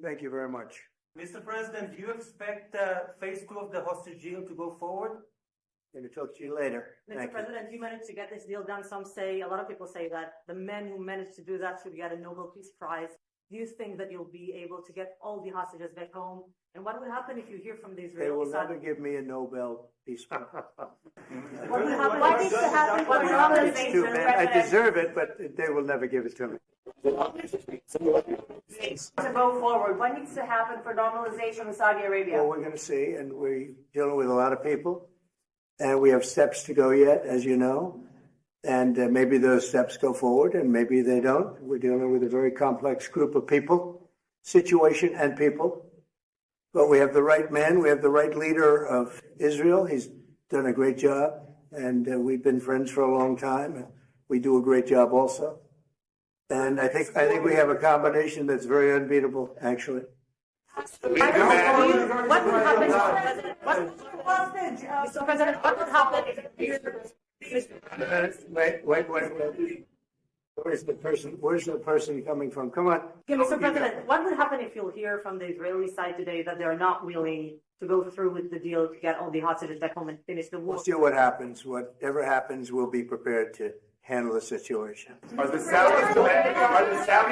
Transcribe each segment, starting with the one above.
Thank you very much. Mr. President, do you expect phase 2 of the hostage deal to go forward? I'm going to talk to you later. Mr. President, you managed to get this deal done. A lot of people say that the men who managed to do that should get a Nobel Peace Prize. Do you think that you'll be able to get all the hostages back home? And what would happen if you hear from the Israeli side? They will never give me a Nobel Peace Prize. What would happen? What needs to happen for normalization? It's too bad. I deserve it, but they will never give it to me. To go forward, what needs to happen for normalization in Saudi Arabia? Well, we're going to see, and we're dealing with a lot of people, and we have steps to go yet, as you know, and maybe those steps go forward, and maybe they don't. We're dealing with a very complex group of people, situation and people, but we have the right man, we have the right leader of Israel. He's done a great job, and we've been friends for a long time, and we do a great job also. And I think we have a combination that's very unbeatable, actually. What would happen, Mr. President, what would happen if Wait. Where's the person coming from? Come on. Okay, Mr. President, what would happen if you'll hear from the Israeli side today that they're not willing to go through with the deal to get all the hostages back home and finish the war? We'll see what happens. Whatever happens, we'll be prepared to handle the situation. Are the Saudis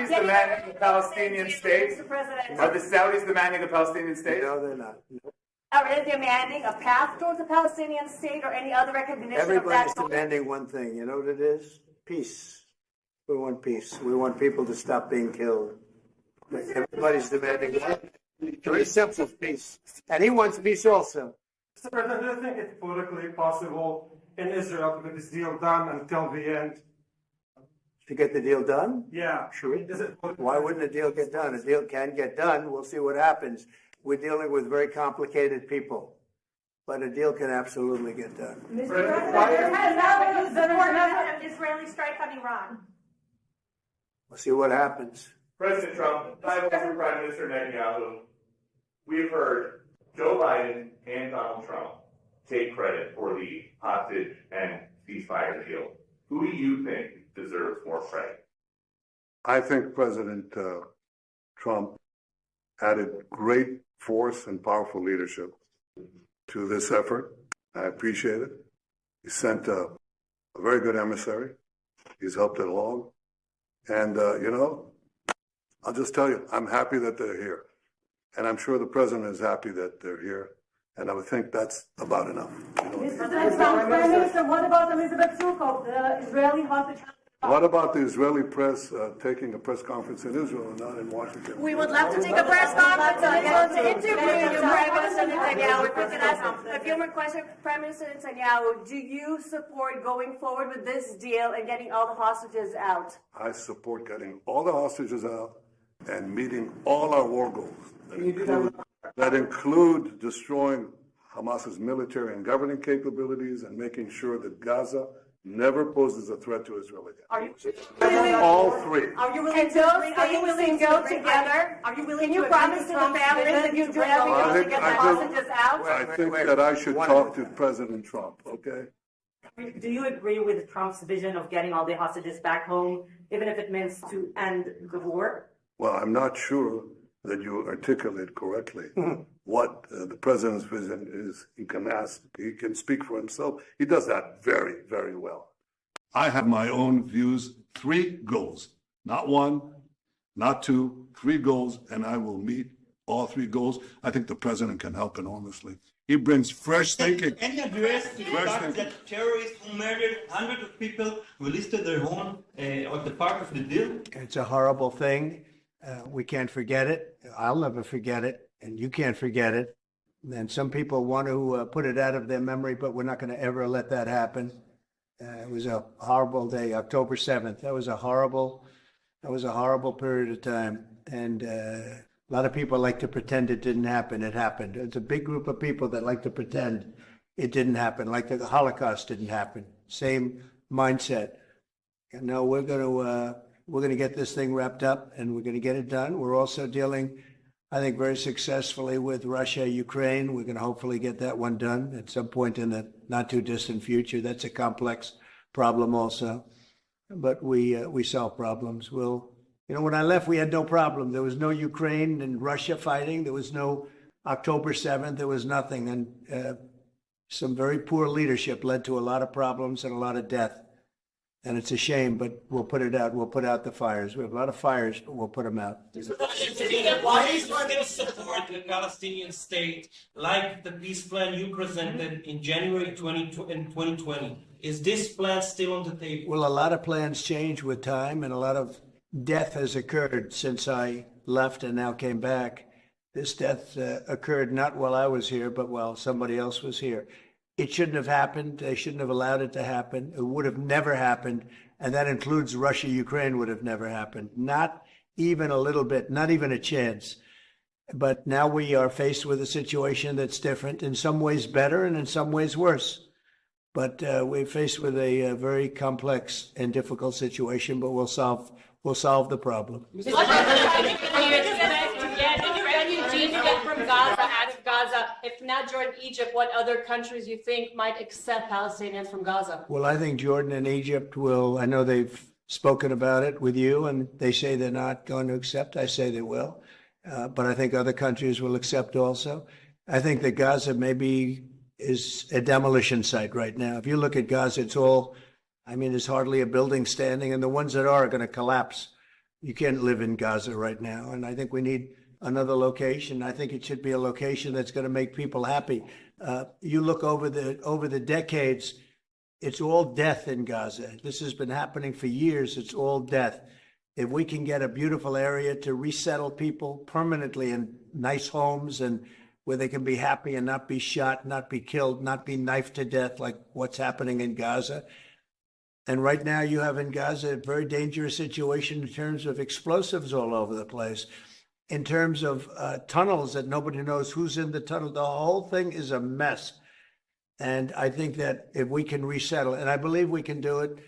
demanding the Palestinian state? Mr. President. Are the Saudis demanding a Palestinian state? No, they're not. Are they demanding a path towards a Palestinian state or any other recognition of that? Everybody's demanding one thing. You know what it is? Peace. We want peace. We want people to stop being killed. Everybody's demanding one. Very simple, peace. And he wants peace also. Mr. President, do you think it's politically possible in Israel to get this deal done until the end? To get the deal done? Yeah. Sure. Is it Why wouldn't a deal get done? A deal can get done. We'll see what happens. We're dealing with very complicated people. But a deal can absolutely get done. Mr. President, there has now been an Israeli strike on Iran. We'll see what happens. President Trump, Prime Minister Netanyahu, we've heard Joe Biden and Donald Trump take credit for the hostage and ceasefire deal. Who do you think deserves more credit? I think President Trump added great force and powerful leadership to this effort. I appreciate it. He sent a very good emissary. He's helped it along. And, I'll just tell you, I'm happy that they're here. And I'm sure the president is happy that they're here. And I would think that's about enough. Mr. Prime Minister, what about Elizabeth Zukov, the Israeli hostage? What about the Israeli press taking a press conference in Israel and not in Washington? We would love to take a press conference in Israel to interview you, Prime Minister Netanyahu. If we could ask a few more questions. Prime Minister Netanyahu, do you support going forward with this deal and getting all the hostages out? I support getting all the hostages out and meeting all our war goals that include destroying Hamas's military and governing capabilities and making sure that Gaza never poses a threat to Israel again. Are you all three. Are you willing to go together? Are you willing to promise to the families that you do everything to get the hostages out? I think that I should talk to President Trump, okay? Do you agree with Trump's vision of getting all the hostages back home, even if it means to end the war? Well, I'm not sure that you articulate correctly what the president's vision is. He can speak for himself. He does that very, very well. I have my own views, 3 goals, not 1, not 2, 3 goals, and I will meet all 3 goals. I think the president can help enormously. He brings fresh thinking. Can you address the fact that terrorists who murdered hundreds of people who listed their own on the part of the deal? It's a horrible thing. We can't forget it. I'll never forget it, and you can't forget it. And some people want to put it out of their memory, but we're not going to ever let that happen. It was a horrible day, October 7th. That was a horrible period of time. And a lot of people like to pretend it didn't happen. It happened. It's a big group of people that like to pretend it didn't happen, like the Holocaust didn't happen. Same mindset. And no, we're going to get this thing wrapped up, and we're going to get it done. We're also dealing, I think, very successfully with Russia, Ukraine. We're going to hopefully get that one done at some point in the not too distant future. That's a complex problem also, but we solve problems. We'll You know, when I left, we had no problem. There was no Ukraine and Russia fighting. There was no October 7th. There was nothing. And some very poor leadership led to a lot of problems and a lot of death. And it's a shame, but we'll put it out. We'll put out the fires. We have a lot of fires, but we'll put them out. Why is still support the Palestinian state like the peace plan you presented in January 2020? Is this plan still on the table? Well, a lot of plans change with time, and a lot of death has occurred since I left and now came back. This death occurred not while I was here, but while somebody else was here. It shouldn't have happened. They shouldn't have allowed it to happen. It would have never happened. And that includes Russia, Ukraine would have never happened. Not even a little bit, not even a chance. But now we are faced with a situation that's different, in some ways better and in some ways worse. But we're faced with a very complex and difficult situation, but we'll solve the problem. Refugees get from Gaza, out of Gaza. If not Jordan, Egypt, what other countries you think might accept Palestinians from Gaza? Well, I think Jordan and Egypt will. I know they've spoken about it with you, and they say they're not going to accept. I say they will. But I think other countries will accept also. I think that Gaza maybe is a demolition site right now. If you look at Gaza, it's all, I mean, there's hardly a building standing, and the ones that are going to collapse. You can't live in Gaza right now. And I think we need another location. I think it should be a location that's going to make people happy. You look over the decades, it's all death in Gaza. This has been happening for years. It's all death. If we can get a beautiful area to resettle people permanently in nice homes and where they can be happy and not be shot, not be killed, not be knifed to death like what's happening in Gaza. And right now you have in Gaza a very dangerous situation in terms of explosives all over the place, in terms of tunnels that nobody knows who's in the tunnel. The whole thing is a mess. And I think that if we can resettle, and I believe we can do it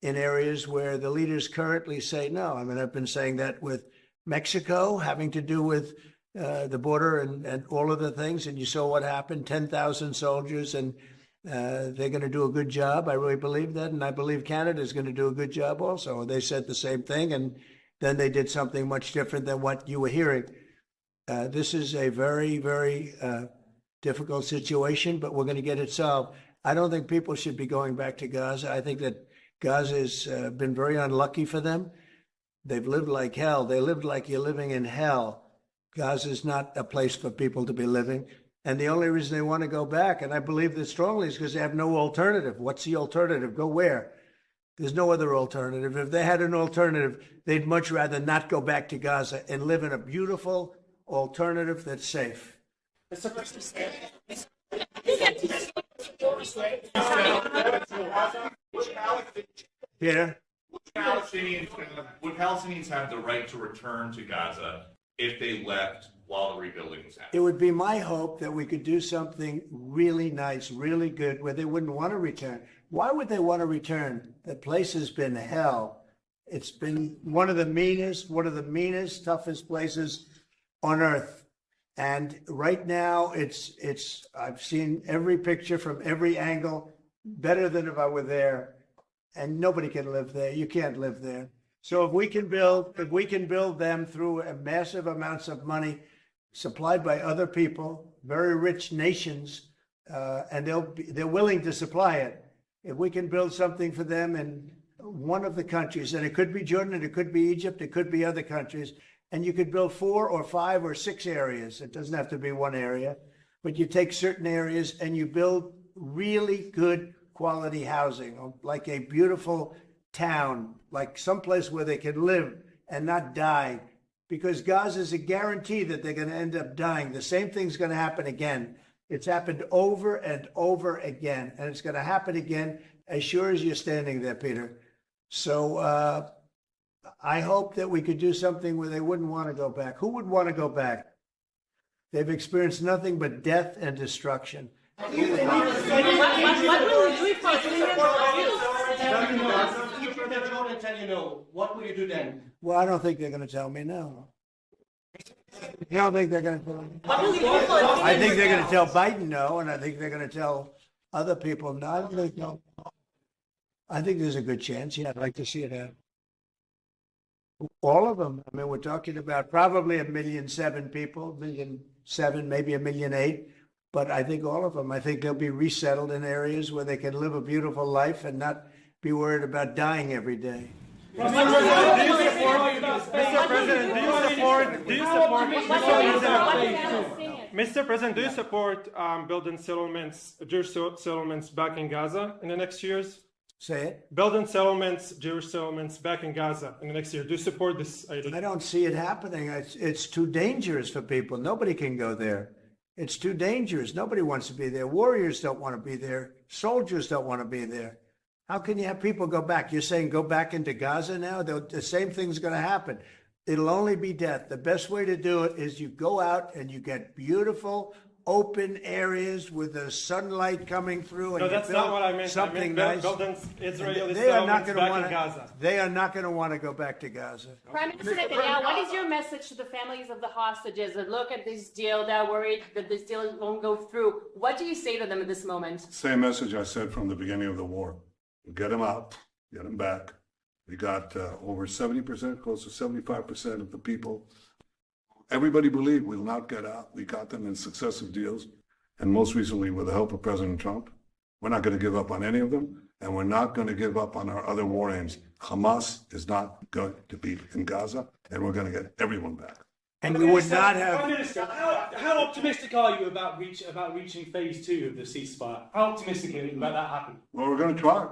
in areas where the leaders currently say no. I mean, I've been saying that with Mexico, having to do with the border and all of the things. And you saw what happened, 10,000 soldiers, and they're going to do a good job. I really believe that. And I believe Canada is going to do a good job also. They said the same thing, and then they did something much different than what you were hearing. This is a very, very difficult situation, but we're going to get it solved. I don't think people should be going back to Gaza. I think that Gaza has been very unlucky for them. They've lived like hell. They lived like you're living in hell. Gaza is not a place for people to be living. And the only reason they want to go back, and I believe this strongly, is because they have no alternative. What's the alternative? Go where? There's no other alternative. If they had an alternative, they'd much rather not go back to Gaza and live in a beautiful alternative that's safe. Peter? Would Palestinians have the right to return to Gaza if they left while the rebuilding was happening? It would be my hope that we could do something really nice, really good, where they wouldn't want to return. Why would they want to return? The place has been hell. It's been one of the meanest, toughest places on earth. And right now, I've seen every picture from every angle, better than if I were there. And nobody can live there. You can't live there. So if we can build them through massive amounts of money supplied by other people, very rich nations, and they're willing to supply it. If we can build something for them in one of the countries, and it could be Jordan, and it could be Egypt, it could be other countries, and you could build 4 or 5 or 6 areas. It doesn't have to be one area, but you take certain areas and you build really good quality housing, like a beautiful town, like someplace where they can live and not die, because Gaza is a guarantee that they're going to end up dying. The same thing's going to happen again. It's happened over and over again, and it's going to happen again as sure as you're standing there, Peter. So I hope that we could do something where they wouldn't want to go back. Who would want to go back? They've experienced nothing but death and destruction. What will you do What will you do then? Well, I don't think they're going to tell me no. I don't think they're going to tell me. I think they're going to tell Biden no, and I think they're going to tell other people no. I don't think no. I think there's a good chance. Yeah, I'd like to see it happen. All of them. I mean, we're talking about probably 1,000,007 people, 1,000,007, maybe 1,000,008. But I think all of them. I think they'll be resettled in areas where they can live a beautiful life and not be worried about dying every day. Mr. President, do you support building settlements, Jewish settlements back in Gaza in the next years? Say it. Building settlements, Jewish settlements back in Gaza in the next year. Do you support this idea? I don't see it happening. It's too dangerous for people. Nobody can go there. It's too dangerous. Nobody wants to be there. Warriors don't want to be there. Soldiers don't want to be there. How can you have people go back? You're saying go back into Gaza now? The same thing's going to happen. It'll only be death. The best way to do it is you go out and you get beautiful, open areas with the sunlight coming through. And No, that's not what I meant. Something I meant nice. building Israeli They are not settlements going to back want in Gaza. They are not going to want to go back to Gaza. Prime Minister Netanyahu, what is your message to the families of the hostages that look at this deal, that are worried that this deal won't go through? What do you say to them at this moment? Same message I said from the beginning of the war. Get them out, get them back. We got over 70%, close to 75% of the people. Everybody believed we'll not get out. We got them in successive deals. And most recently, with the help of President Trump, we're not going to give up on any of them. And we're not going to give up on our other war aims. Hamas is not going to be in Gaza, and we're going to get everyone back. And you would not have. Prime Minister, how optimistic are you about reaching phase 2 of the ceasefire? How optimistic are you about that happening? Well, we're going to try.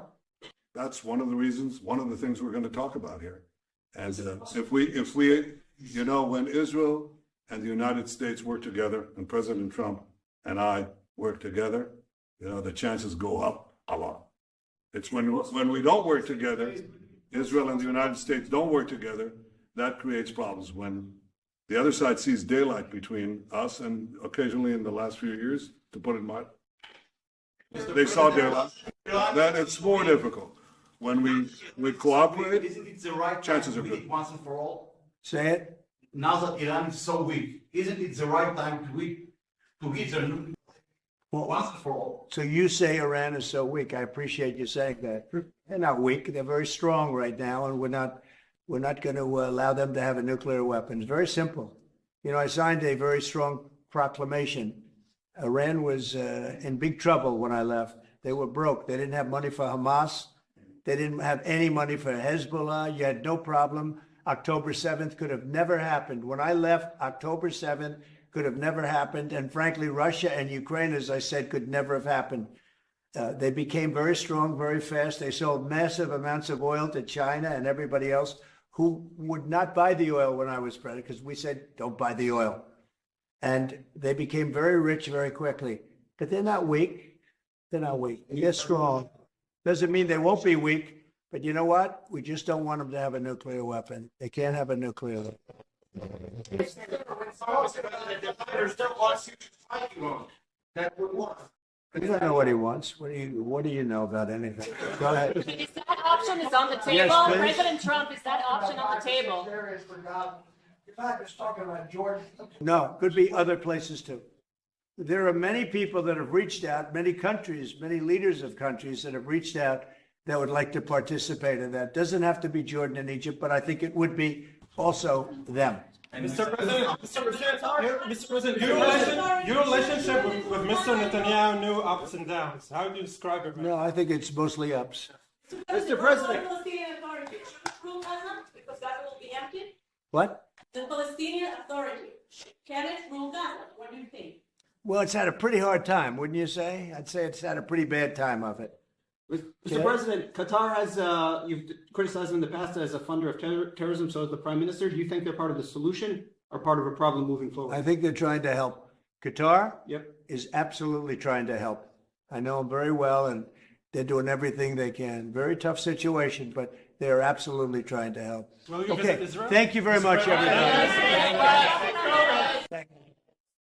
That's one of the reasons, one of the things we're going to talk about here. And if we, you know, when Israel and the United States work together, and President Trump and I work together, you know, the chances go up a lot. It's when we don't work together, Israel and the United States don't work together, that creates problems. When the other side sees daylight between us, and occasionally in the last few years, to put it mildly, they saw daylight, then it's more difficult. When we cooperate, isn't it the right chances time are to good. weak once and for all? Say it. Now that Iran is so weak, isn't it the right time to hit them once and for all? So you say Iran is so weak. I appreciate you saying that. They're not weak. They're very strong right now, and we're not going to allow them to have a nuclear weapon. It's very simple. You know, I signed a very strong proclamation. Iran was in big trouble when I left. They were broke. They didn't have money for Hamas. They didn't have any money for Hezbollah. You had no problem. October 7th could have never happened. When I left, October 7th could have never happened. And frankly, Russia and Ukraine, as I said, could never have happened. They became very strong, very fast. They sold massive amounts of oil to China and everybody else who would not buy the oil when I was president, because we said, don't buy the oil. And they became very rich very quickly. But they're not weak. They're not weak. They're strong. Doesn't mean they won't be weak. But you know what? We just don't want them to have a nuclear weapon. They can't have a nuclear weapon. You don't know what he wants. What do you know about anything? Go ahead. Is that option is on the table? Yes, please. President Trump, is that option on the table? If I was talking about Jordan. No, could be other places too. There are many people that have reached out, many countries, many leaders of countries that have reached out that would like to participate in that. Doesn't have to be Jordan and Egypt, but I think it would be also them. Mr. President, your relationship with Mr. Netanyahu knew ups and downs. How do you describe it? No, I think it's mostly ups. Mr. President. The Palestinian Authority should rule Gaza because Gaza will be empty. What? The Palestinian Authority, can it rule Gaza? What do you think? Well, it's had a pretty hard time, wouldn't you say? I'd say it's had a pretty bad time of it. Mr. President, Qatar has, you've criticized them in the past as a funder of terrorism, so as the Prime Minister. Do you think they're part of the solution or part of a problem moving forward? I think they're trying to help. Qatar Yep. is absolutely trying to help. I know them very well, and they're doing everything they can. Very tough situation, but they're absolutely trying to help. Will you Okay, visit Israel? thank you very much, everybody.